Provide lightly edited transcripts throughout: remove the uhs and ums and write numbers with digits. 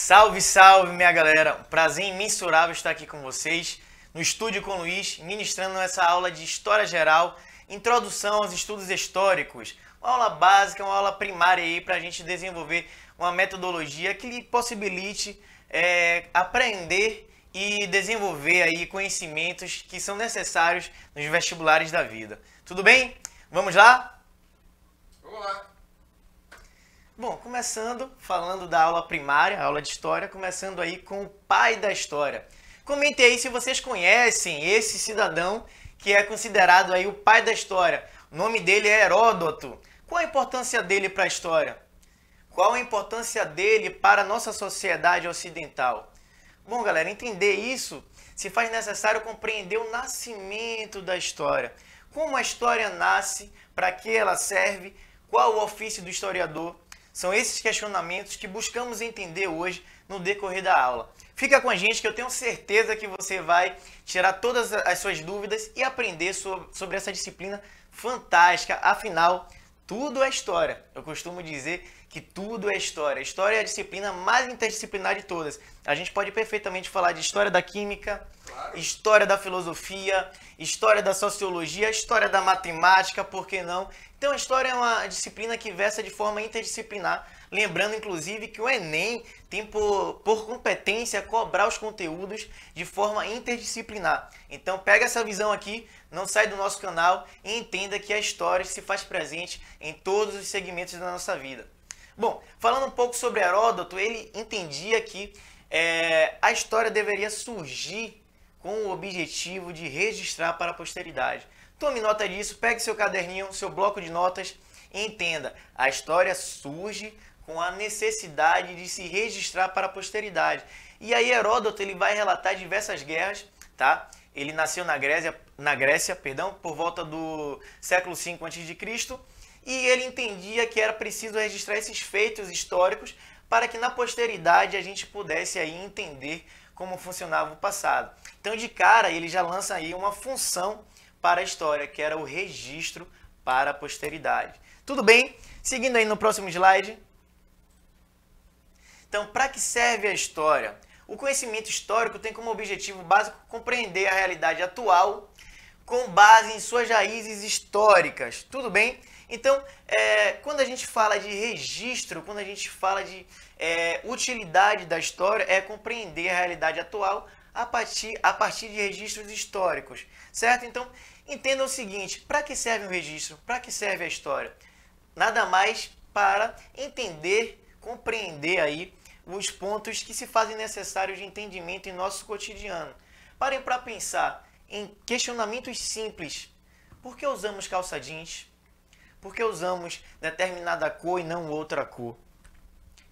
Salve, salve, minha galera! Um prazer imensurável estar aqui com vocês no Estúdio com Luiz, ministrando essa aula de História Geral, Introdução aos Estudos Históricos. Uma aula básica, uma aula primária aí para a gente desenvolver uma metodologia que lhe possibilite aprender e desenvolver aí conhecimentos que são necessários nos vestibulares da vida. Tudo bem? Vamos lá? Vamos lá. Bom, começando, falando da aula primária, aula de História, começando aí com o pai da História. Comente aí se vocês conhecem esse cidadão que é considerado aí o pai da História. O nome dele é Heródoto. Qual a importância dele para a História? Qual a importância dele para a nossa sociedade ocidental? Bom, galera, entender isso se faz necessário compreender o nascimento da História. Como a História nasce, para que ela serve, qual o ofício do historiador. São esses questionamentos que buscamos entender hoje no decorrer da aula. Fica com a gente que eu tenho certeza que você vai tirar todas as suas dúvidas e aprender sobre essa disciplina fantástica. Afinal, tudo é história. Eu costumo dizer que tudo é história. História é a disciplina mais interdisciplinar de todas. A gente pode perfeitamente falar de história da química, Claro. história da filosofia, história da sociologia, história da matemática, por que não? Então a história é uma disciplina que versa de forma interdisciplinar, lembrando inclusive que o Enem tem por competência cobrar os conteúdos de forma interdisciplinar. Então pega essa visão aqui, não sai do nosso canal e entenda que a história se faz presente em todos os segmentos da nossa vida. Bom, falando um pouco sobre Heródoto, ele entendia que a história deveria surgir com o objetivo de registrar para a posteridade. Tome nota disso, pegue seu caderninho, seu bloco de notas e entenda, a história surge com a necessidade de se registrar para a posteridade. E aí Heródoto ele vai relatar diversas guerras, tá? Ele nasceu na Grécia, por volta do século V a.C., e ele entendia que era preciso registrar esses feitos históricos para que na posteridade a gente pudesse aí entender como funcionava o passado. Então, de cara, ele já lança aí uma função para a história, que era o registro para a posteridade. Tudo bem? Seguindo aí no próximo slide. Então, para que serve a história? O conhecimento histórico tem como objetivo básico compreender a realidade atual com base em suas raízes históricas. Tudo bem? Então, quando a gente fala de registro, quando a gente fala de utilidade da história, é compreender a realidade atual a partir de registros históricos, certo? Então, entenda o seguinte, para que serve o registro? Para que serve a história? Nada mais para entender, compreender aí os pontos que se fazem necessários de entendimento em nosso cotidiano. Parem para pensar em questionamentos simples. Por que usamos calça jeans? Por que usamos determinada cor e não outra cor?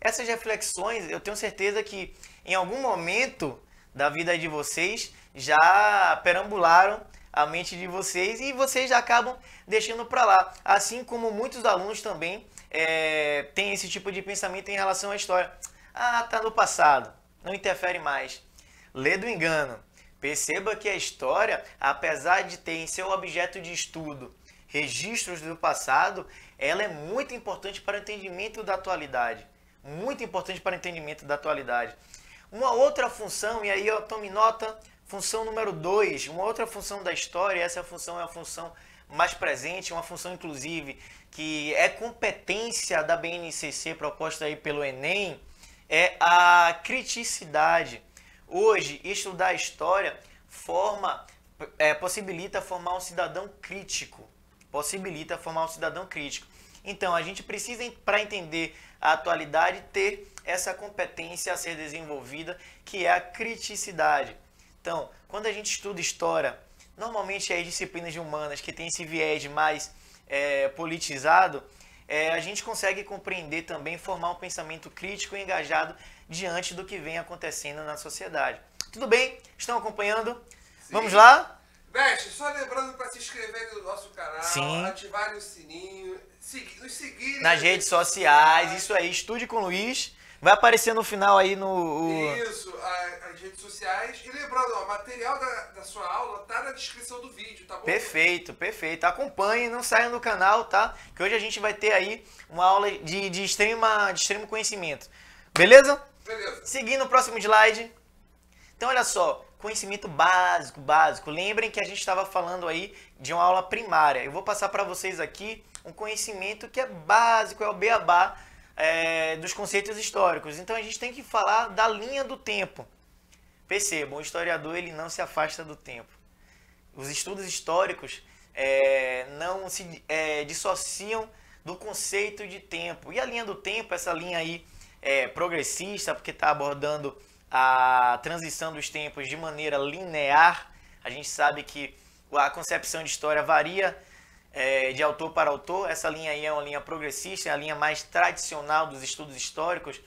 Essas reflexões, eu tenho certeza que em algum momento da vida de vocês já perambularam a mente de vocês e vocês já acabam deixando para lá. Assim como muitos alunos também têm esse tipo de pensamento em relação à história. Ah, tá no passado, não interfere mais. Lê do engano. Perceba que a história, apesar de ter em seu objeto de estudo registros do passado, ela é muito importante para o entendimento da atualidade. Muito importante para o entendimento da atualidade. Uma outra função, e aí eu tome nota, função número 2, uma outra função da história, essa função é a função mais presente, uma função inclusive que é competência da BNCC proposta aí pelo Enem, é a criticidade. Hoje, estudar a história possibilita formar um cidadão crítico. Possibilita formar um cidadão crítico. Então, a gente precisa, para entender a atualidade, ter essa competência a ser desenvolvida, que é a criticidade. Então, quando a gente estuda história, normalmente as disciplinas de humanas que tem esse viés mais politizado, a gente consegue compreender também, formar um pensamento crítico e engajado diante do que vem acontecendo na sociedade. Tudo bem? Estão acompanhando? Sim. Vamos lá? Mestre, só lembrando para se inscrever no nosso canal, Sim. ativarem o sininho, nos seguirem Nas redes sociais, isso aí, Estude com Luiz. Vai aparecer no final aí no... Isso, as redes sociais. E lembrando, ó, o material da sua aula tá na descrição do vídeo, tá bom? Perfeito, perfeito. Acompanhem, não saiam do canal, tá? Que hoje a gente vai ter aí uma aula de extremo conhecimento. Beleza? Beleza. Seguindo o próximo slide. Então, olha só, conhecimento básico. Lembrem que a gente estava falando aí de uma aula primária. Eu vou passar para vocês aqui um conhecimento que é básico, é o beabá dos conceitos históricos. Então, a gente tem que falar da linha do tempo. Percebam, o historiador ele não se afasta do tempo. Os estudos históricos não se dissociam do conceito de tempo. E a linha do tempo, essa linha aí progressista, porque está abordando a transição dos tempos de maneira linear. A gente sabe que a concepção de história varia de autor para autor. Essa linha aí é uma linha progressista, é a linha mais tradicional dos estudos históricos.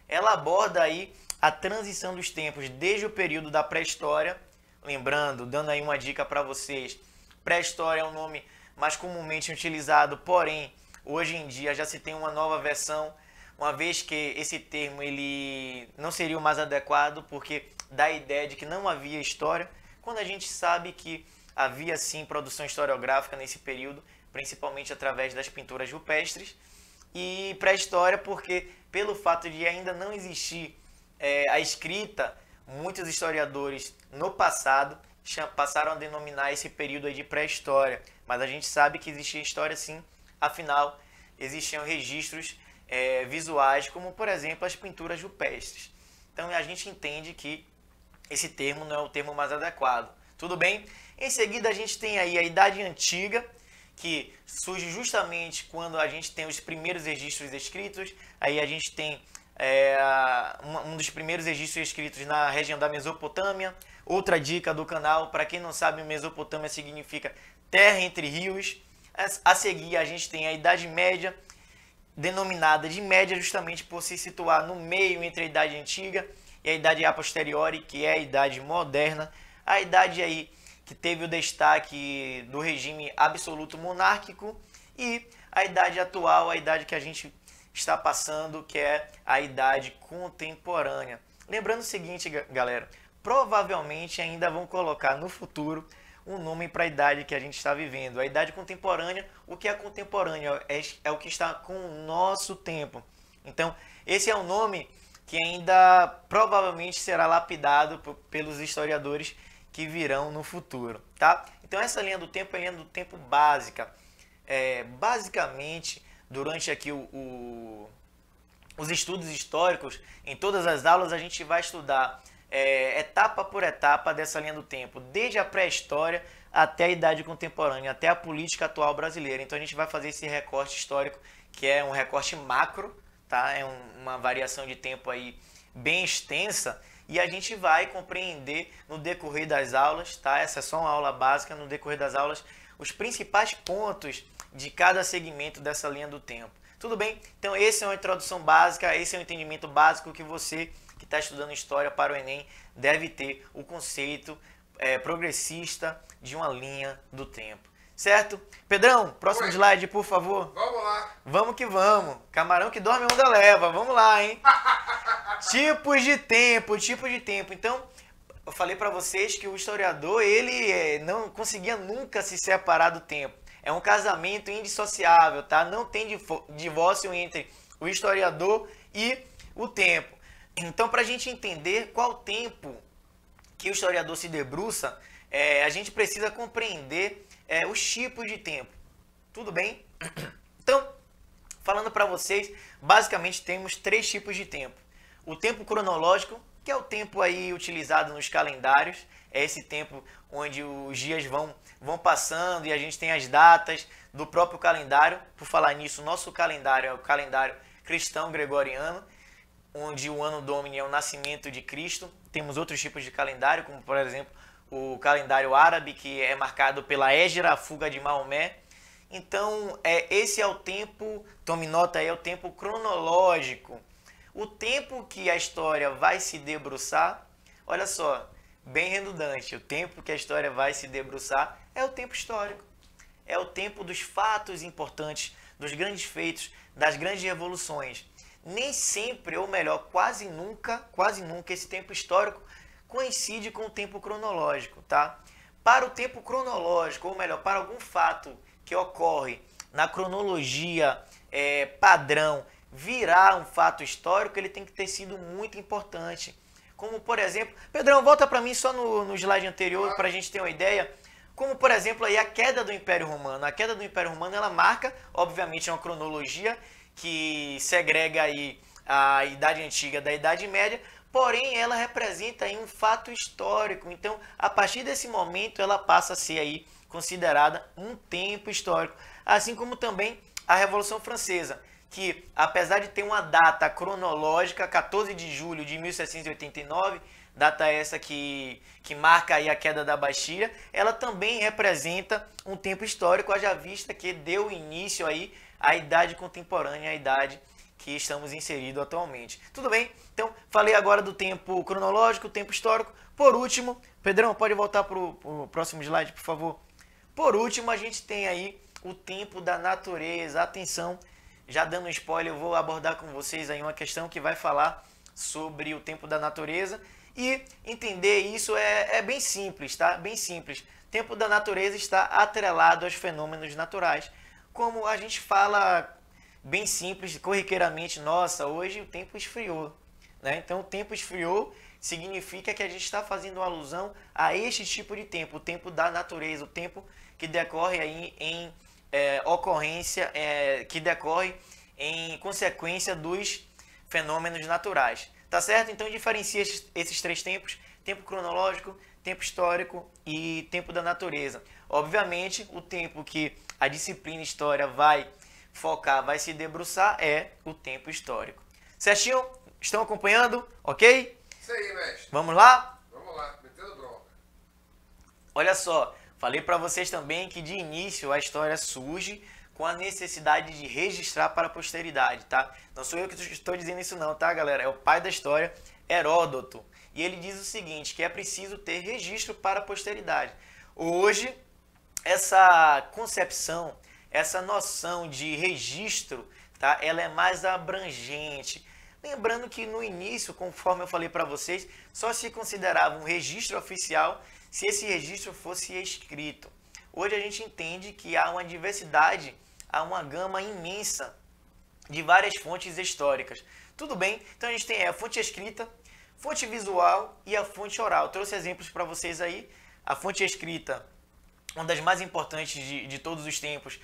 Ela aborda aí a transição dos tempos desde o período da pré-história. Lembrando, dando aí uma dica para vocês, pré-história é um nome mais comumente utilizado, porém, hoje em dia já se tem uma nova versão, uma vez que esse termo ele não seria o mais adequado, porque dá a ideia de que não havia história, quando a gente sabe que havia sim produção historiográfica nesse período, principalmente através das pinturas rupestres, e pré-história porque, pelo fato de ainda não existir a escrita, muitos historiadores no passado passaram a denominar esse período aí de pré-história, mas a gente sabe que existia história sim, afinal existiam registros visuais, como por exemplo as pinturas rupestres. Então a gente entende que esse termo não é o termo mais adequado. Tudo bem? Em seguida a gente tem aí a Idade Antiga, que surge justamente quando a gente tem os primeiros registros escritos. Aí a gente tem um dos primeiros registros escritos na região da Mesopotâmia. Outra dica do canal, para quem não sabe, Mesopotâmia significa terra entre rios. A seguir a gente tem a Idade Média, denominada de média justamente por se situar no meio entre a Idade Antiga e a Idade a posteriori, que é a Idade Moderna. A idade aí que teve o destaque do regime absoluto monárquico, e a idade atual, a idade que a gente está passando, que é a idade contemporânea. Lembrando o seguinte, galera, provavelmente ainda vão colocar no futuro um nome para a idade que a gente está vivendo. A idade contemporânea, o que é contemporânea? É o que está com o nosso tempo. Então, esse é um nome que ainda provavelmente será lapidado pelos historiadores que virão no futuro, tá? Então essa linha do tempo é a linha do tempo básica. Basicamente, durante aqui os estudos históricos, em todas as aulas a gente vai estudar etapa por etapa dessa linha do tempo, desde a pré-história até a idade contemporânea, até a política atual brasileira. Então a gente vai fazer esse recorte histórico, que é um recorte macro, tá? É uma variação de tempo aí bem extensa, e a gente vai compreender no decorrer das aulas, tá? Essa é só uma aula básica, no decorrer das aulas, os principais pontos de cada segmento dessa linha do tempo. Tudo bem? Então essa é uma introdução básica, esse é um entendimento básico que você que está estudando História para o Enem deve ter o conceito progressista de uma linha do tempo. Certo? Pedrão, próximo slide, por favor. Vamos lá. Vamos que vamos. Camarão que dorme, onda leva. Vamos lá, hein? Tipos de tempo. Então, eu falei para vocês que o historiador, ele não conseguia nunca se separar do tempo. É um casamento indissociável, tá? Não tem divórcio entre o historiador e o tempo. Então, para a gente entender qual tempo que o historiador se debruça, a gente precisa compreender os tipos de tempo. Tudo bem? Então, falando para vocês, basicamente temos 3 tipos de tempo. O tempo cronológico, que é o tempo aí utilizado nos calendários. É esse tempo onde os dias vão passando e a gente tem as datas do próprio calendário. Por falar nisso, nosso calendário é o calendário cristão gregoriano, onde o ano domini é o nascimento de Cristo. Temos outros tipos de calendário, como por exemplo o calendário árabe, que é marcado pela Hégira, a fuga de Maomé. Então, esse é o tempo, tome nota aí, é o tempo cronológico. O tempo que a história vai se debruçar, olha só, bem redundante, o tempo que a história vai se debruçar é o tempo histórico. É o tempo dos fatos importantes, dos grandes feitos, das grandes revoluções. Nem sempre, ou melhor, quase nunca esse tempo histórico coincide com o tempo cronológico, tá? Para o tempo cronológico, ou melhor, para algum fato que ocorre na cronologia padrão virar um fato histórico, ele tem que ter sido muito importante. Como, por exemplo... Pedrão, volta para mim só no slide anterior para a gente ter uma ideia. Como, por exemplo, aí a queda do Império Romano. A queda do Império Romano, ela marca, obviamente, uma cronologia que segrega aí a Idade Antiga da Idade Média, porém ela representa aí um fato histórico. Então, a partir desse momento, ela passa a ser aí considerada um tempo histórico. Assim como também a Revolução Francesa, que apesar de ter uma data cronológica, 14 de julho de 1789, data essa que marca aí a queda da Bastilha, ela também representa um tempo histórico, haja vista que deu início aí à idade contemporânea, à idade que estamos inseridos atualmente. Tudo bem? Então, falei agora do tempo cronológico, tempo histórico. Por último, Pedrão, pode voltar para o próximo slide, por favor? Por último, a gente tem aí o tempo da natureza. Atenção, já dando um spoiler, eu vou abordar com vocês aí uma questão que vai falar sobre o tempo da natureza. E entender isso é bem simples, tá? Bem simples. O tempo da natureza está atrelado aos fenômenos naturais. Como a gente fala bem simples, corriqueiramente, nossa, hoje o tempo esfriou, né? Então, o tempo esfriou significa que a gente está fazendo alusão a este tipo de tempo, o tempo da natureza, o tempo que decorre aí em ocorrência, que decorre em consequência dos fenômenos naturais. Tá certo? Então, diferencia esses três tempos: tempo cronológico, tempo histórico e tempo da natureza. Obviamente, o tempo que a disciplina História vai focar, vai se debruçar é o tempo histórico. Certinho? Estão acompanhando? Ok? Isso aí, mestre. Vamos lá? Vamos lá, metendo bronca. Olha só, falei para vocês também que de início a história surge com a necessidade de registrar para a posteridade, tá? Não sou eu que estou dizendo isso não, tá, galera? É o pai da história, Heródoto. E ele diz o seguinte, que é preciso ter registro para a posteridade. Hoje, essa concepção, essa noção de registro, tá? Ela é mais abrangente. Lembrando que no início, conforme eu falei para vocês, só se considerava um registro oficial se esse registro fosse escrito. Hoje a gente entende que há uma diversidade, há uma gama imensa de várias fontes históricas. Tudo bem? Então a gente tem a fonte escrita, fonte visual e a fonte oral. Eu trouxe exemplos para vocês aí. A fonte escrita, uma das mais importantes de todos os tempos,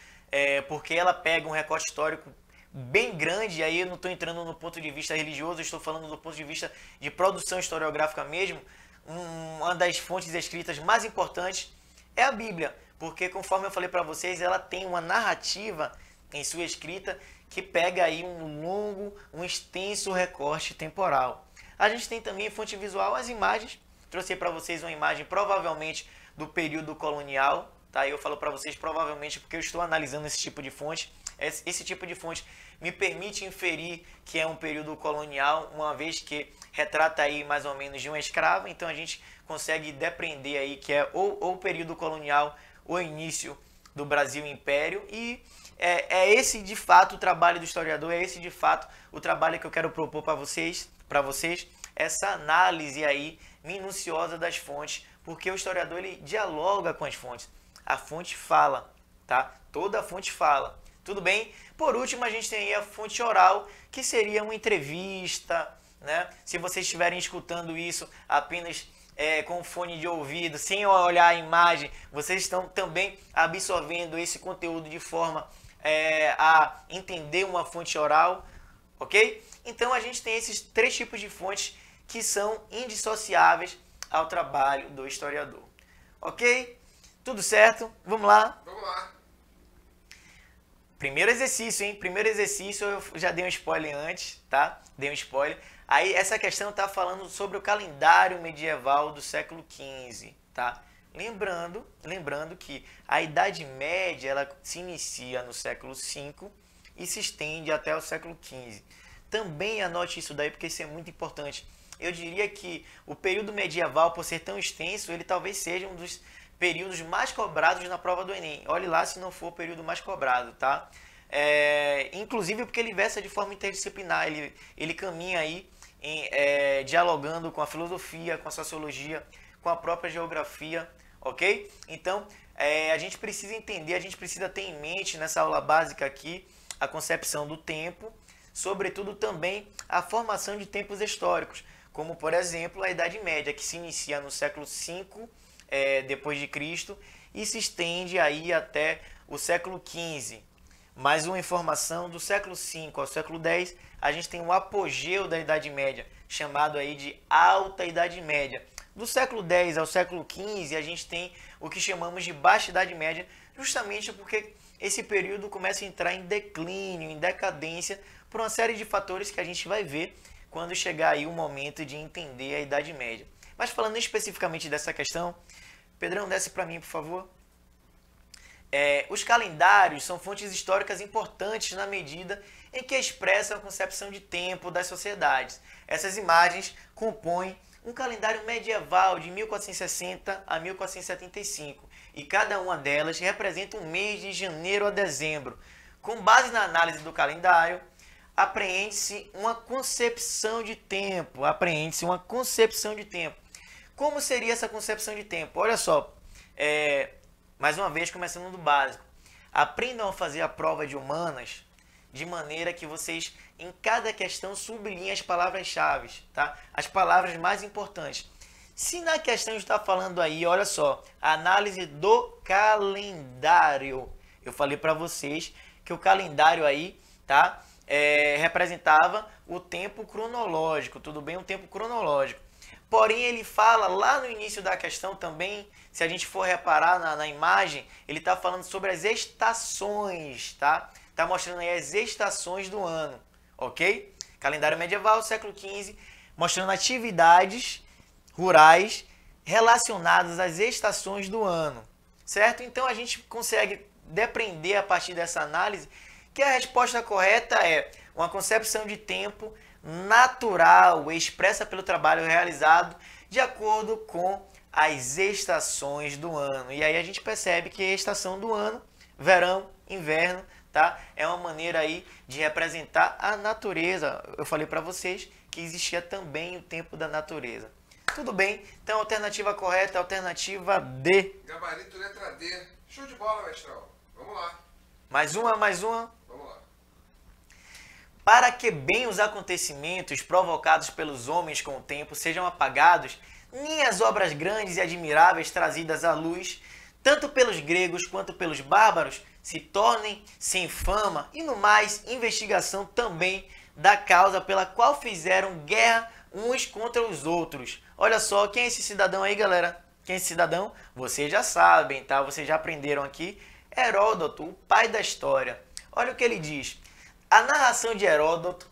porque ela pega um recorte histórico bem grande, aí eu não estou entrando no ponto de vista religioso, estou falando do ponto de vista de produção historiográfica mesmo. Uma das fontes escritas mais importantes é a Bíblia, porque conforme eu falei para vocês, ela tem uma narrativa em sua escrita que pega aí um extenso recorte temporal. A gente tem também fonte visual, as imagens. Trouxe para vocês uma imagem provavelmente do período colonial, tá? Eu falo para vocês provavelmente porque eu estou analisando esse tipo de fonte. Esse tipo de fonte me permite inferir que é um período colonial, uma vez que retrata aí mais ou menos de uma escrava, então a gente consegue depreender aí que é ou o período colonial ou início do Brasil Império, e é esse de fato o trabalho do historiador, é esse de fato o trabalho que eu quero propor para vocês, essa análise aí minuciosa das fontes, porque o historiador ele dialoga com as fontes, a fonte fala, tá? Toda a fonte fala. Tudo bem? Por último, a gente tem aí a fonte oral, que seria uma entrevista, né? Se vocês estiverem escutando isso apenas com fone de ouvido, sem olhar a imagem, vocês estão também absorvendo esse conteúdo de forma a entender uma fonte oral, ok? Então, a gente tem esses três tipos de fontes que são indissociáveis ao trabalho do historiador, ok? Tudo certo? Vamos lá? Vamos lá. Primeiro exercício, hein? Primeiro exercício, eu já dei um spoiler antes, tá? Dei um spoiler. Aí, essa questão tá falando sobre o calendário medieval do século XV, tá? Lembrando que a Idade Média, ela se inicia no século V e se estende até o século XV. Também anote isso daí, porque isso é muito importante. Eu diria que o período medieval, por ser tão extenso, ele talvez seja um dos períodos mais cobrados na prova do Enem. Olhe lá se não for o período mais cobrado, tá? Inclusive porque ele versa de forma interdisciplinar, ele caminha aí dialogando com a filosofia, com a sociologia, com a própria geografia, ok? Então, a gente precisa entender, a gente precisa ter em mente nessa aula básica aqui a concepção do tempo, sobretudo também a formação de tempos históricos, como por exemplo a Idade Média, que se inicia no século V depois de Cristo e se estende aí até o século XV. Mais uma informação, do século V ao século X, a gente tem o apogeu da Idade Média, chamado aí de Alta Idade Média. Do século X ao século XV, a gente tem o que chamamos de Baixa Idade Média, justamente porque esse período começa a entrar em declínio, em decadência, por uma série de fatores que a gente vai ver quando chegar aí o momento de entender a Idade Média. Mas falando especificamente dessa questão, Pedrão, desce para mim, por favor. Os calendários são fontes históricas importantes na medida em que expressam a concepção de tempo das sociedades. Essas imagens compõem um calendário medieval de 1460 a 1475 e cada uma delas representa um mês de janeiro a dezembro. Com base na análise do calendário, apreende-se uma concepção de tempo. Como seria essa concepção de tempo? Olha só, mais uma vez começando do básico. Aprendam a fazer a prova de humanas de maneira que vocês, em cada questão, sublinhem as palavras-chave, tá? As palavras mais importantes. Se na questão está falando aí, olha só, análise do calendário. Eu falei para vocês que o calendário aí, tá? Representava o tempo cronológico, tudo bem? O tempo cronológico. Porém, ele fala lá no início da questão também, se a gente for reparar na imagem, ele está falando sobre as estações, tá? Está mostrando aí as estações do ano, ok? Calendário medieval, século XV, mostrando atividades rurais relacionadas às estações do ano, certo? Então, a gente consegue depreender a partir dessa análise que a resposta correta é uma concepção de tempo natural, expressa pelo trabalho realizado de acordo com as estações do ano. E aí a gente percebe que a estação do ano, verão, inverno, tá? É uma maneira aí de representar a natureza. Eu falei para vocês que existia também o tempo da natureza. Tudo bem? Então, alternativa correta, alternativa D. Gabarito letra D. Show de bola, mestrão. Vamos lá. Mais uma. Vamos lá. Para que bem os acontecimentos provocados pelos homens com o tempo sejam apagados, nem as obras grandes e admiráveis trazidas à luz, tanto pelos gregos quanto pelos bárbaros, se tornem sem fama e, no mais, investigação também da causa pela qual fizeram guerra uns contra os outros. Olha só, quem é esse cidadão aí, galera? Quem é esse cidadão? Vocês já sabem, tá? Vocês já aprenderam aqui. Heródoto, o pai da história. Olha o que ele diz. A narração de Heródoto,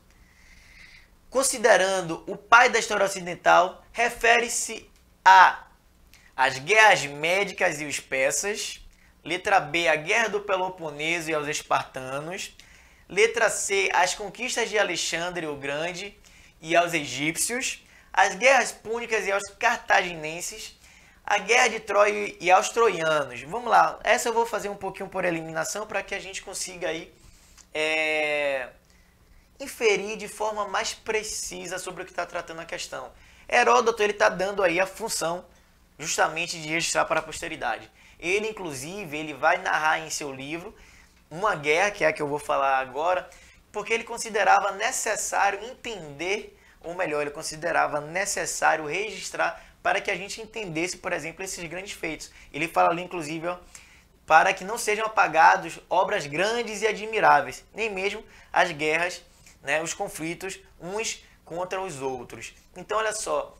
considerando o pai da história ocidental, refere-se às guerras médicas e os persas. Letra B, a guerra do Peloponeso e aos espartanos. Letra C, as conquistas de Alexandre o Grande e aos egípcios. As guerras púnicas e aos cartaginenses. A guerra de Troia e aos troianos. Vamos lá, essa eu vou fazer um pouquinho por eliminação para que a gente consiga aí inferir de forma mais precisa sobre o que está tratando a questão. Heródoto ele está dando aí a função justamente de registrar para a posteridade. Ele, inclusive, ele vai narrar em seu livro uma guerra, que é a que eu vou falar agora, porque ele considerava necessário entender, ou melhor, ele considerava necessário registrar para que a gente entendesse, por exemplo, esses grandes feitos. Ele fala ali, inclusive, para que não sejam apagados obras grandes e admiráveis, nem mesmo as guerras, né, os conflitos uns contra os outros. Então, olha só,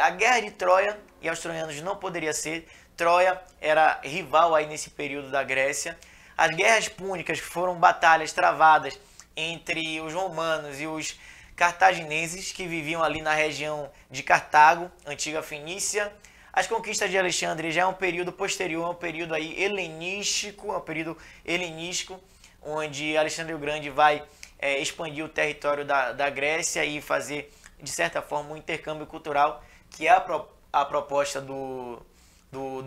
a guerra de Troia e aos troianos não poderia ser. Troia era rival aí nesse período da Grécia. As guerras púnicas foram batalhas travadas entre os romanos e os cartagineses que viviam ali na região de Cartago, antiga Fenícia. As conquistas de Alexandre já é um período posterior, é um período aí helenístico, onde Alexandre o Grande vai expandir o território da Grécia e fazer, de certa forma, um intercâmbio cultural, que é a proposta do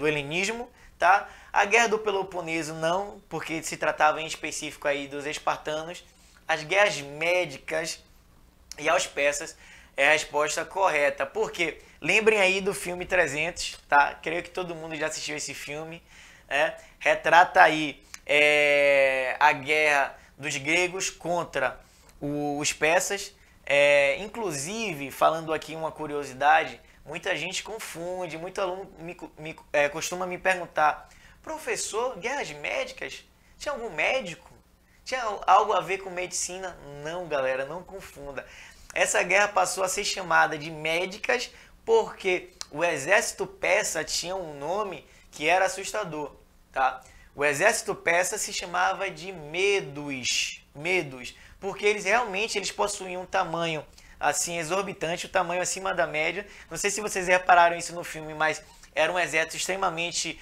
helenismo, tá? A guerra do Peloponeso não, porque se tratava em específico aí dos espartanos. As guerras médicas e aos persas é a resposta correta. Por quê? Lembrem aí do filme 300, tá? Creio que todo mundo já assistiu esse filme. Retrata aí a guerra dos gregos contra os persas. Inclusive, falando aqui uma curiosidade, muita gente confunde, muito aluno costuma me perguntar: professor, guerras médicas? Tinha algum médico? Tinha algo a ver com medicina? Não, galera, não confunda. Essa guerra passou a ser chamada de médicas porque o exército persa tinha um nome que era assustador, tá? O exército persa se chamava de Medos, porque eles possuíam um tamanho assim exorbitante, um tamanho acima da média. Não sei se vocês repararam isso no filme, mas era um exército extremamente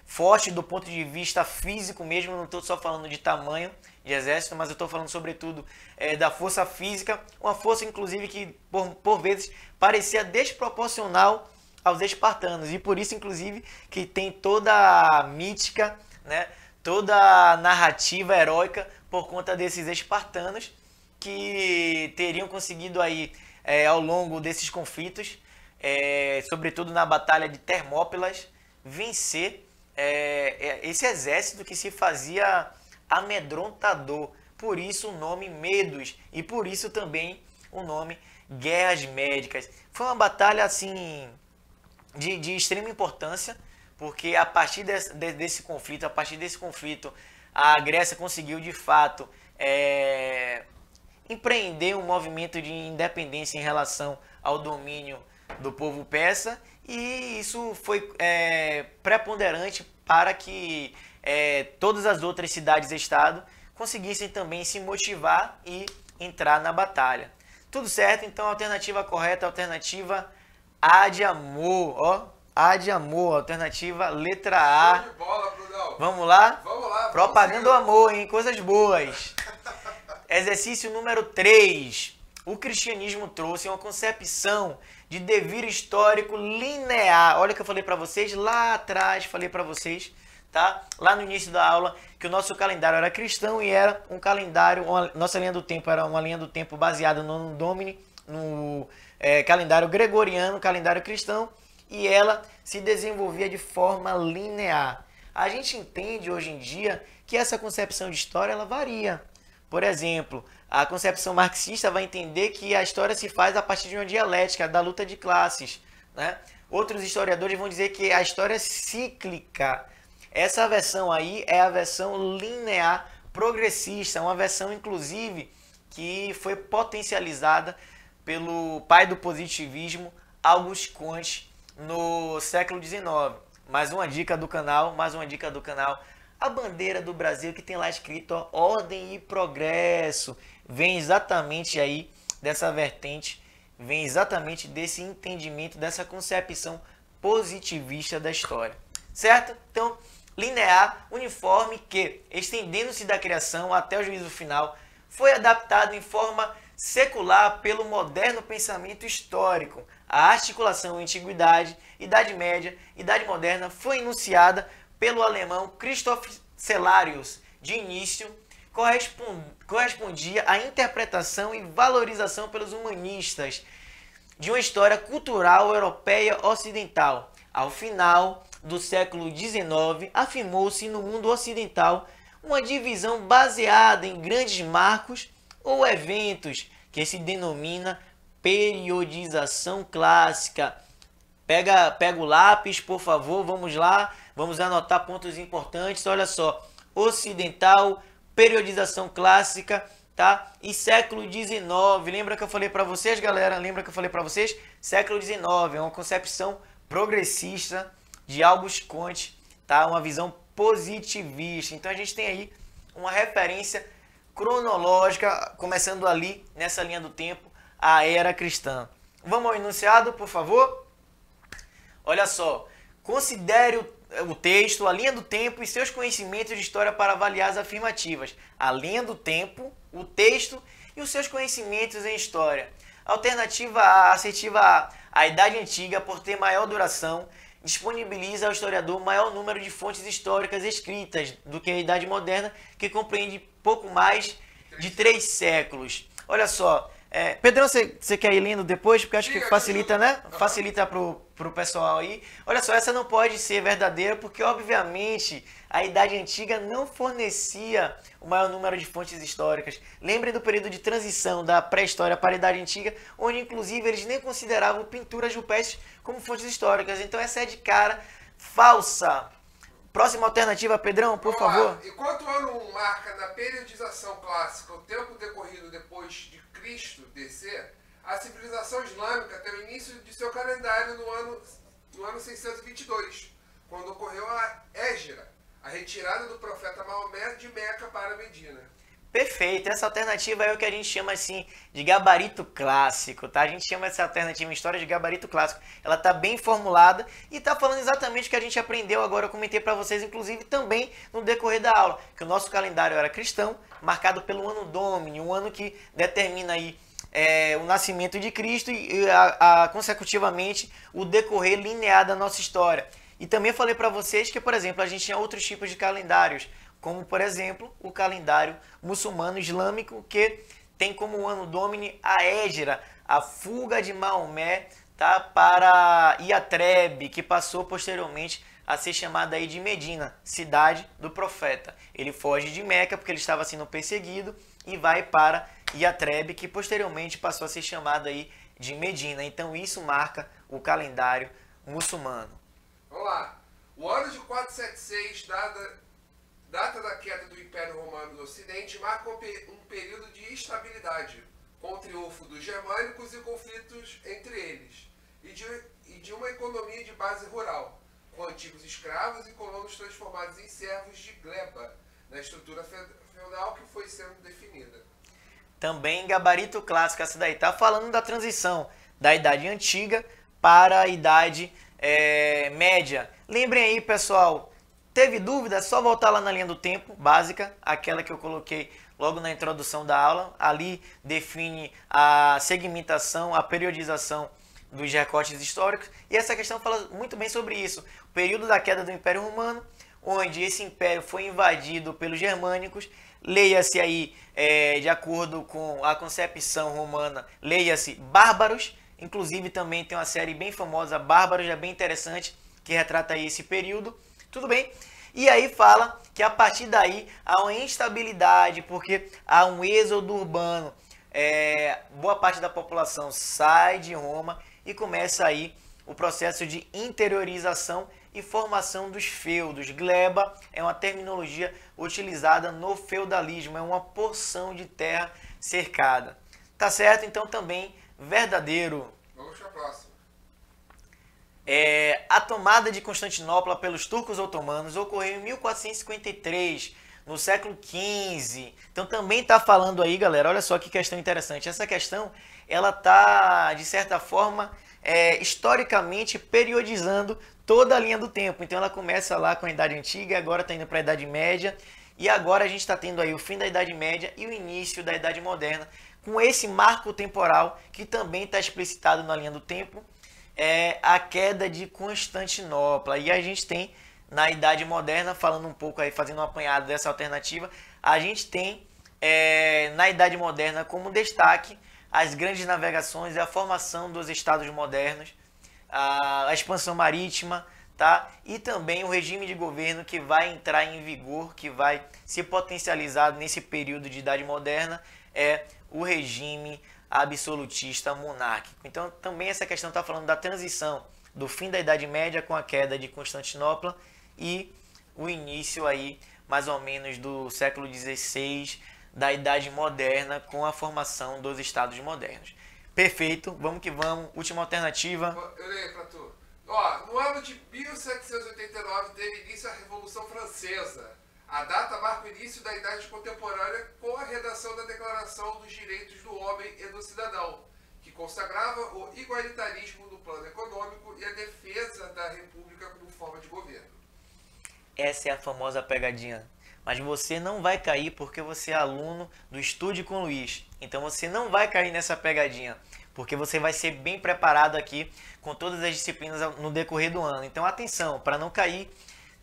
forte do ponto de vista físico mesmo. Não estou só falando de tamanho de exército, mas eu estou falando sobretudo da força física, uma força inclusive que por vezes parecia desproporcional aos espartanos, e por isso inclusive que tem toda a mítica, né, toda a narrativa heróica por conta desses espartanos que teriam conseguido aí ao longo desses conflitos, sobretudo na batalha de Termópilas, vencer esse exército que se fazia amedrontador. Por isso o nome Medos e por isso também o nome Guerras Médicas. Foi uma batalha assim de extrema importância, porque a partir desse conflito, a Grécia conseguiu de fato empreender um movimento de independência em relação ao domínio do povo persa, e isso foi preponderante para que todas as outras cidades-estado conseguissem também se motivar e entrar na batalha. Tudo certo? Então a alternativa correta, a alternativa A de amor, ó. A de amor, alternativa letra A. Show de bola, Brunão. Vamos lá? Vamos lá. Propaganda do amor, hein? Coisas boas. Exercício número 3. O cristianismo trouxe uma concepção de dever histórico linear. Olha o que eu falei para vocês lá atrás, falei para vocês, tá? Lá no início da aula, que o nosso calendário era cristão e era um calendário, nossa linha do tempo era uma linha do tempo baseada no Anno Domini, no calendário gregoriano, calendário cristão, e ela se desenvolvia de forma linear. A gente entende hoje em dia que essa concepção de história ela varia. Por exemplo, a concepção marxista vai entender que a história se faz a partir de uma dialética, da luta de classes, né? Outros historiadores vão dizer que a história é cíclica. Essa versão aí é a versão linear progressista, uma versão inclusive que foi potencializada pelo pai do positivismo, Auguste Comte, no século XIX. Mais uma dica do canal, A bandeira do Brasil que tem lá escrito ó, ordem e progresso, vem exatamente aí dessa vertente, vem exatamente desse entendimento, dessa concepção positivista da história. Certo? Então, linear, uniforme que, estendendo-se da criação até o juízo final, foi adaptado em forma secular pelo moderno pensamento histórico. A articulação Antiguidade, Idade Média, Idade Moderna foi enunciada pelo alemão Christoph Cellarius. De início, correspondia à interpretação e valorização pelos humanistas de uma história cultural europeia ocidental. Ao final do século XIX, afirmou-se no mundo ocidental uma divisão baseada em grandes marcos ou eventos que se denomina periodização clássica. Pega o lápis, por favor, vamos lá, vamos anotar pontos importantes. Olha só, ocidental, periodização clássica, tá? E século XIX, lembra que eu falei para vocês, galera? Lembra que eu falei para vocês? Século XIX é uma concepção progressista de Auguste Comte, tá? Uma visão positivista. Então a gente tem aí uma referência cronológica, começando ali nessa linha do tempo, a era cristã. Vamos ao enunciado, por favor? Olha só, considere o texto, a linha do tempo e seus conhecimentos de história para avaliar as afirmativas. A linha do tempo, o texto e os seus conhecimentos em história. Alternativa A, assertiva A. A Idade Antiga, por ter maior duração, disponibiliza ao historiador maior número de fontes históricas escritas do que a Idade Moderna, que compreende pouco mais de 3 séculos. Olha só, Pedrão, você quer ir lendo depois? Porque acho que Diga, facilita, ajuda. né? Facilita pro pessoal aí. Olha só, essa não pode ser verdadeira porque, obviamente, a Idade Antiga não fornecia o maior número de fontes históricas. Lembrem do período de transição da pré-história para a Idade Antiga, onde, inclusive, eles nem consideravam pinturas rupestres como fontes históricas. Então, essa é de cara falsa. Próxima alternativa, Pedrão, por Vamos lá. favor. Enquanto o ano 1 marca na periodização clássica o tempo decorrido depois de Cristo descer, a civilização islâmica tem o início de seu calendário no ano 622, quando ocorreu a Hégira, a retirada do profeta Maomé de Meca para Medina. Perfeito, essa alternativa é o que a gente chama assim de gabarito clássico, tá? A gente chama essa alternativa em história de gabarito clássico. Ela tá bem formulada e tá falando exatamente o que a gente aprendeu agora, eu comentei para vocês, inclusive também no decorrer da aula, que o nosso calendário era cristão, marcado pelo ano Domini, um ano que determina aí o nascimento de Cristo e consecutivamente o decorrer linear da nossa história. E também falei para vocês que, por exemplo, a gente tinha outros tipos de calendários, como, por exemplo, o calendário muçulmano islâmico, que tem como ano Domini a Hégira, a fuga de Maomé, tá, para Iatrebe, que passou posteriormente a ser chamada aí de Medina, cidade do profeta. Ele foge de Meca porque ele estava sendo perseguido e vai para Iatrebe, que posteriormente passou a ser chamada aí de Medina. Então isso marca o calendário muçulmano. Vamos lá. O ano de 476, data da queda do Império Romano no Ocidente, marca um período de instabilidade, com o triunfo dos germânicos e conflitos entre eles, e de uma economia de base rural, com antigos escravos e colonos transformados em servos de gleba, na estrutura feudal que foi sendo definida. Também gabarito clássico, essa daí tá falando da transição da Idade Antiga para a Idade Média. Lembrem aí, pessoal, teve dúvida? É só voltar lá na linha do tempo básica, aquela que eu coloquei logo na introdução da aula. Ali define a segmentação, a periodização dos recortes históricos. E essa questão fala muito bem sobre isso. O período da queda do Império Romano, onde esse império foi invadido pelos germânicos. Leia-se aí, de acordo com a concepção romana, leia-se bárbaros. Inclusive também tem uma série bem famosa, Bárbaros, é bem interessante, que retrata aí esse período. Tudo bem? E aí fala que a partir daí há uma instabilidade, porque há um êxodo urbano. Boa parte da população sai de Roma e começa aí o processo de interiorização e formação dos feudos. Gleba é uma terminologia utilizada no feudalismo, é uma porção de terra cercada. Tá certo? Então também verdadeiro. Vamos para a próxima. A tomada de Constantinopla pelos turcos otomanos ocorreu em 1453, no século XV. Então também está falando aí, galera, olha só que questão interessante. Essa questão, ela está, de certa forma, historicamente periodizando toda a linha do tempo. Então ela começa lá com a Idade Antiga, agora está indo para a Idade Média, e agora a gente está tendo aí o fim da Idade Média e o início da Idade Moderna, com esse marco temporal que também está explicitado na linha do tempo, a queda de Constantinopla. E a gente tem na Idade Moderna, falando um pouco aí, fazendo um apanhado dessa alternativa, a gente tem na Idade Moderna como destaque as grandes navegações e a formação dos estados modernos, a expansão marítima, tá? E também o regime de governo que vai entrar em vigor, que vai se potencializar nesse período de Idade Moderna, é o regime absolutista monárquico. Então também essa questão está falando da transição do fim da Idade Média com a queda de Constantinopla e o início aí mais ou menos do século XVI da Idade Moderna com a formação dos estados modernos. Perfeito, vamos que vamos. Última alternativa. Eu leio para tu. No ano de 1789 teve início a Revolução Francesa. A data marca o início da Idade Contemporânea com a redação da Declaração dos Direitos do Homem e do Cidadão, que consagrava o igualitarismo no plano econômico e a defesa da República como forma de governo. Essa é a famosa pegadinha. Mas você não vai cair porque você é aluno do Estude com Luiz. Então você não vai cair nessa pegadinha, porque você vai ser bem preparado aqui com todas as disciplinas no decorrer do ano. Então atenção, para não cair,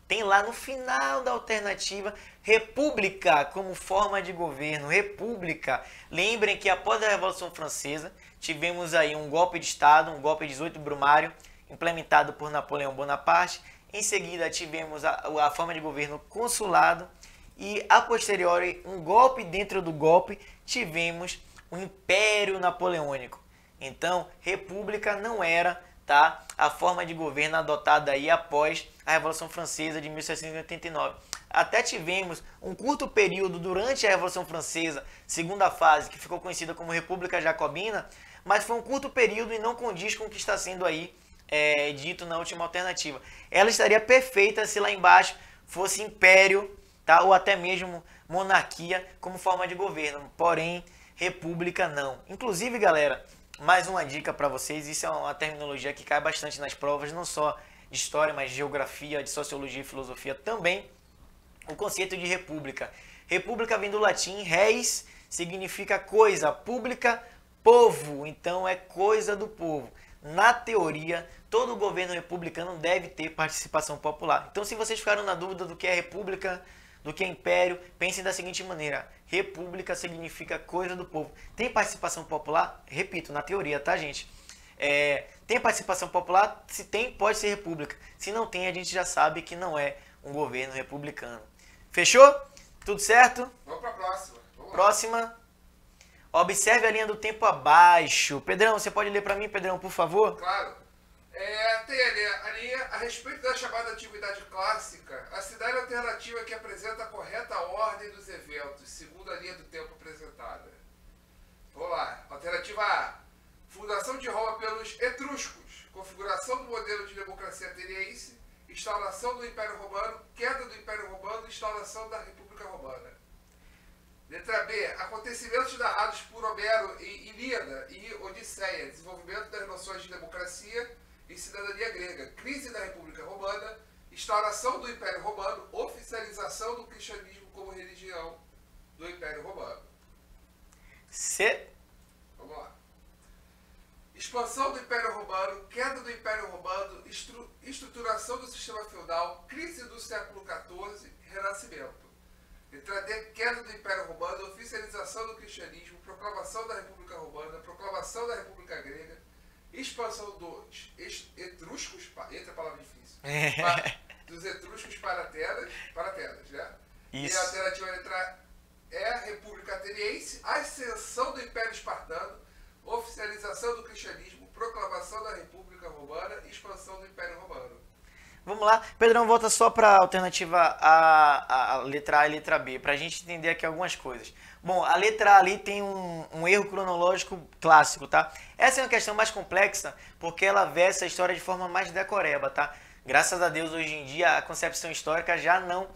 tem lá no final da alternativa república como forma de governo, república. Lembrem que após a Revolução Francesa, tivemos aí um golpe de Estado, um golpe de 18 Brumário, implementado por Napoleão Bonaparte. Em seguida, tivemos a forma de governo consulado e, a posteriori, um golpe dentro do golpe, tivemos o Império Napoleônico. Então, república não era, tá, a forma de governo adotada aí após a Revolução Francesa de 1789. Até tivemos um curto período durante a Revolução Francesa, segunda fase, que ficou conhecida como República Jacobina, mas foi um curto período e não condiz com o que está sendo aí dito na última alternativa. Ela estaria perfeita se lá embaixo fosse império, tá, ou até mesmo monarquia como forma de governo, porém república não. Inclusive, galera, mais uma dica para vocês, isso é uma terminologia que cai bastante nas provas, não só de história, mas de geografia, de sociologia e filosofia também, o conceito de república. República vem do latim, res significa coisa, pública, povo, então é coisa do povo. Na teoria, todo governo republicano deve ter participação popular. Então, se vocês ficaram na dúvida do que é república, do que é império, pensem da seguinte maneira: república significa coisa do povo. Tem participação popular? Repito, na teoria, tá, gente? Tem participação popular? Se tem, pode ser república. Se não tem, a gente já sabe que não é um governo republicano. Fechou? Tudo certo? Vamos para a próxima. Próxima. Observe a linha do tempo abaixo. Pedrão, você pode ler para mim, Pedrão, por favor? Claro. Tem a linha a respeito da chamada Antiguidade Clássica, a cidade alternativa que apresenta a correta ordem dos eventos, segundo a linha do tempo apresentada. Vamos lá. Alternativa A. Fundação de Roma pelos etruscos, configuração do modelo de democracia ateniense, instauração do Império Romano, queda do Império Romano e instauração da República Romana. Letra B. Acontecimentos narrados por Homero em Ilíada e Odisseia, desenvolvimento das noções de democracia e cidadania grega, crise da República Romana, instauração do Império Romano, oficialização do cristianismo como religião do Império Romano. C. Vamos lá. Expansão do Império Romano, queda do Império Romano, estruturação do sistema feudal, crise do século XIV, renascimento. Letra D. Queda do Império Romano, oficialização do cristianismo, proclamação da República Romana, proclamação da República Grega, expansão dos etruscos, entra a palavra difícil, dos etruscos para Atenas, né? Isso. E a alternativa letra E, República Ateniense, ascensão do Império Espartano, oficialização do cristianismo, proclamação da República Romana, expansão do Império Romano. Vamos lá. Pedrão, volta só para a alternativa a letra A e letra B, para a gente entender aqui algumas coisas. Bom, a letra A ali tem um erro cronológico clássico, tá? Essa é uma questão mais complexa, porque ela versa a história de forma mais decoreba, tá? Graças a Deus, hoje em dia, a concepção histórica já não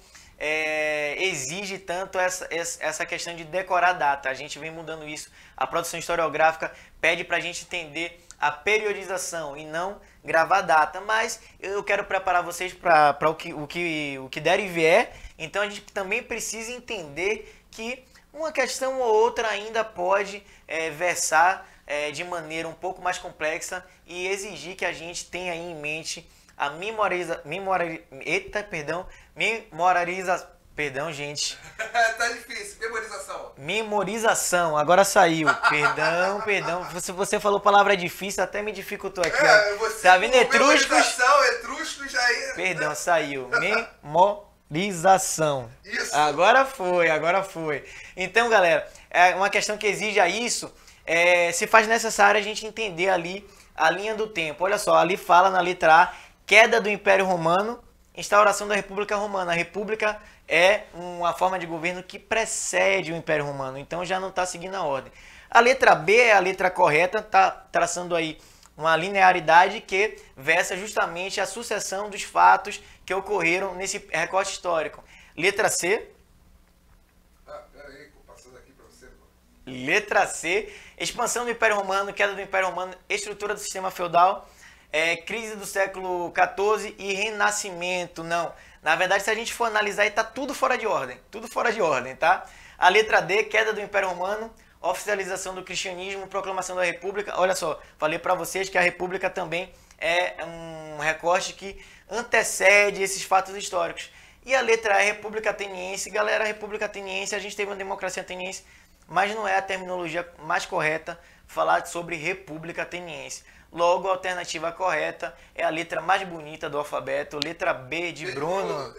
exige tanto essa questão de decorar a data. A gente vem mudando isso. A produção historiográfica pede para a gente entender a periodização e não gravar data, mas eu quero preparar vocês para o que der e vier. Então a gente também precisa entender que uma questão ou outra ainda pode versar de maneira um pouco mais complexa e exigir que a gente tenha aí em mente a Perdão, gente. Tá difícil. Memorização. Memorização. Agora saiu. Perdão. Você falou palavra difícil, até me dificultou aqui. Você tá vendo? Etruscos aí. Perdão, saiu. Memorização. Isso. Agora foi. Então, galera, é uma questão que exige a isso. Se faz necessário a gente entender ali a linha do tempo. Olha só, ali fala na letra A, queda do Império Romano, instauração da República Romana. A República é uma forma de governo que precede o Império Romano, então já não está seguindo a ordem. A letra B é a letra correta, está traçando aí uma linearidade que versa justamente a sucessão dos fatos que ocorreram nesse recorte histórico. Letra C. Peraí, passando aqui para você. Letra C, expansão do Império Romano, queda do Império Romano, estrutura do sistema feudal, crise do século XIV e renascimento. Não, na verdade, se a gente for analisar, está tudo fora de ordem, tá? A letra D, queda do Império Romano, oficialização do cristianismo, proclamação da República. Olha só, falei para vocês que a República também é um recorte que antecede esses fatos históricos. E a letra E, República Ateniense. Galera, a República Ateniense, a gente teve uma democracia ateniense, mas não é a terminologia mais correta falar sobre República Ateniense. Logo, a alternativa correta é a letra mais bonita do alfabeto, letra B de Bruno.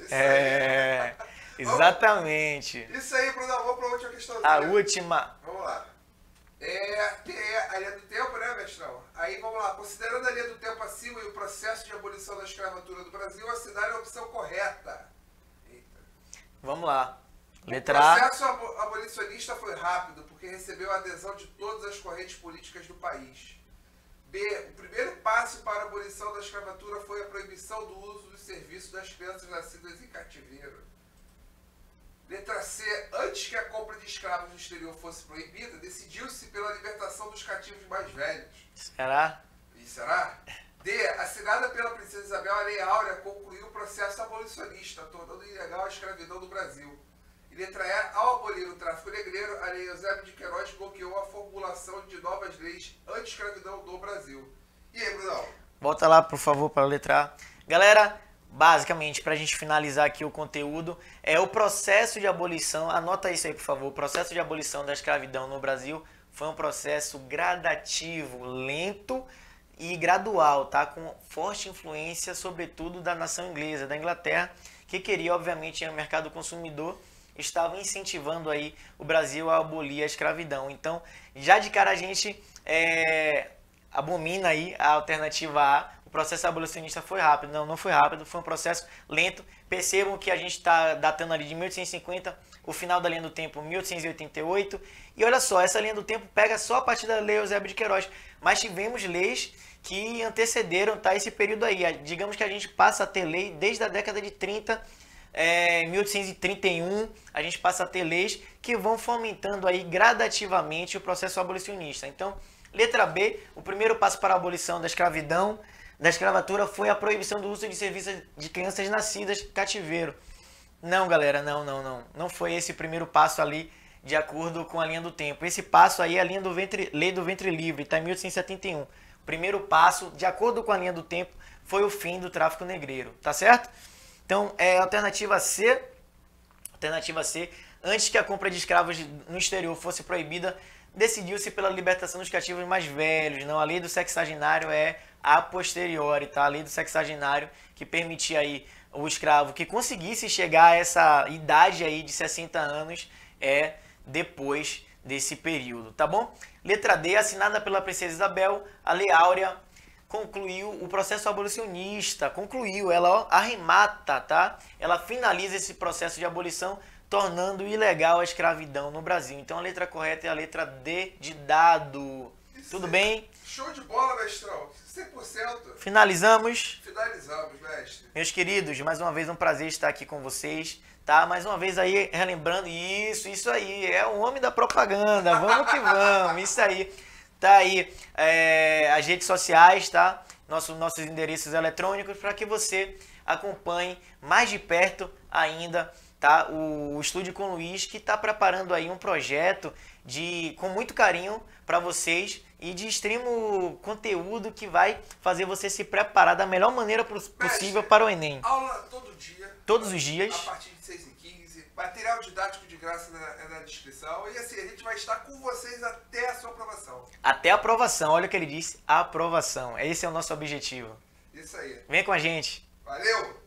Exatamente. Isso aí, Bruno. Vamos para a última questão. A última. Vamos lá. Que é a linha do tempo, né, mestrão? Aí vamos lá. Considerando a linha do tempo acima e o processo de abolição da escravatura do Brasil, assinale a opção correta. Eita. Vamos lá. Letra A. O processo abolicionista foi rápido, porque recebeu a adesão de todas as correntes políticas do país. B. O primeiro passo para a abolição da escravatura foi a proibição do uso dos serviços das crianças nascidas em cativeiro. Letra C. Antes que a compra de escravos no exterior fosse proibida, decidiu-se pela libertação dos cativos mais velhos. Será? E será? D. Assinada pela Princesa Isabel, a Lei Áurea concluiu o processo abolicionista, tornando ilegal a escravidão no Brasil. E letra E. Ao abolir o tráfico negreiro, a Lei Eusébio de Queiroz bloqueou a formulação de novas leis anti-escravidão no Brasil. E aí, Brunão? Volta lá, por favor, para a letra A. Galera, basicamente, para a gente finalizar aqui o conteúdo, é o processo de abolição, anota isso aí, por favor, o processo de abolição da escravidão no Brasil foi um processo gradativo, lento e gradual, tá? Com forte influência, sobretudo, da nação inglesa, da Inglaterra, que queria, obviamente, o mercado consumidor, estava incentivando aí o Brasil a abolir a escravidão. Então, já de cara a gente abomina aí a alternativa A. O processo abolicionista foi rápido. Não foi rápido, foi um processo lento. Percebam que a gente está datando ali de 1850, o final da linha do tempo 1888. E olha só, essa linha do tempo pega só a partir da Lei Eusébio de Queiroz. Mas tivemos leis que antecederam, tá, esse período aí. Digamos que a gente passa a ter lei desde a década de 30, 1831, a gente passa a ter leis que vão fomentando aí gradativamente o processo abolicionista. Então, letra B, o primeiro passo para a abolição da escravidão, da escravatura, foi a proibição do uso de serviços de crianças nascidas em cativeiro. Não, galera, não foi esse primeiro passo ali de acordo com a linha do tempo. Esse passo aí é a linha do Lei do Ventre Livre, está em 1871. O primeiro passo, de acordo com a linha do tempo, foi o fim do tráfico negreiro, tá certo? Então, alternativa C, antes que a compra de escravos no exterior fosse proibida, decidiu-se pela libertação dos cativos mais velhos. Não, a lei do sexagenário é a posteriori, tá? A lei do sexagenário que permitia aí o escravo que conseguisse chegar a essa idade aí de 60 anos depois desse período, tá bom? Letra D, assinada pela Princesa Isabel, a Lei Áurea concluiu o processo abolicionista, ela arremata, tá? Ela finaliza esse processo de abolição, tornando ilegal a escravidão no Brasil. Então a letra correta é a letra D de dado. Tudo bem? Show de bola, mestrão. 100%. Finalizamos? Finalizamos, mestre. Meus queridos, mais uma vez um prazer estar aqui com vocês, tá? Mais uma vez aí, relembrando, isso aí, é o homem da propaganda, vamos que vamos, isso aí. Tá aí as redes sociais, tá? Nossos endereços eletrônicos para que você acompanhe mais de perto ainda, tá? O Estúdio com Luiz, que está preparando aí um projeto com muito carinho para vocês e de extremo conteúdo que vai fazer você se preparar da melhor maneira possível para o Enem. Aula todo dia. Todos os dias. A partir de 6h15. Material didático de graça na descrição. E assim, a gente vai estar com vocês até a sua aprovação. Até a aprovação. Olha o que ele disse, a aprovação. Esse é o nosso objetivo. Isso aí. Vem com a gente. Valeu!